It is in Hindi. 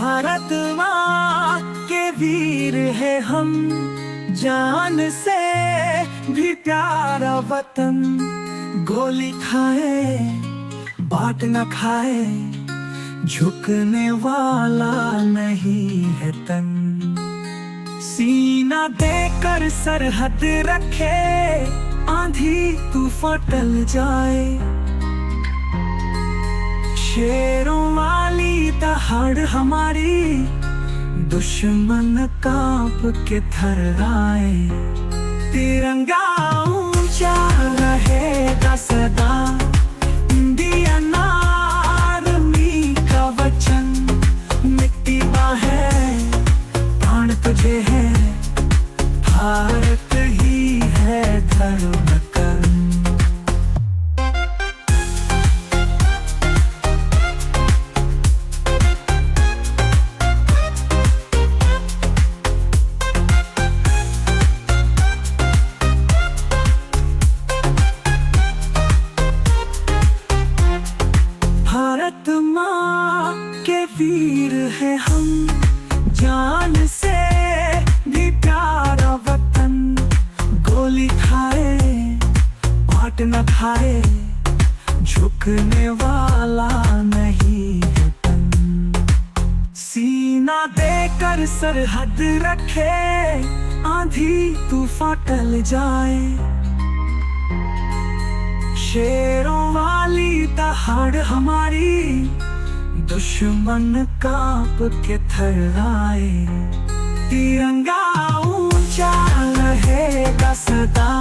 भारत माँ के वीर है हम, जान से भी प्यारा वतन। गोली खाए बाट न खाए, झुकने वाला नहीं है तन। सीना देकर सरहद रखे, आंधी तूफान टल जाए। शेरों वाली दहाड़ हमारी, दुश्मन कांप के थर्राए। तिरंगा ऊंचा रहेगा सदा, इंडियन आर्मी का वचन। मिट्टी है प्राण तुझे है, भारत ही है धर्म कर्म। भारत माँ के वीर है हम, जान से भी प्यारा वतन। गोली खाए बाट न खाए, झुकने वाला नहीं है तन। सीना देकर सरहद रखे, आंधी तूफान टल जाए। शेरों वाली दहाड़ हमारी, दुश्मन कांप के थर्राए। तिरंगा ऊंचा रहेगा सदा,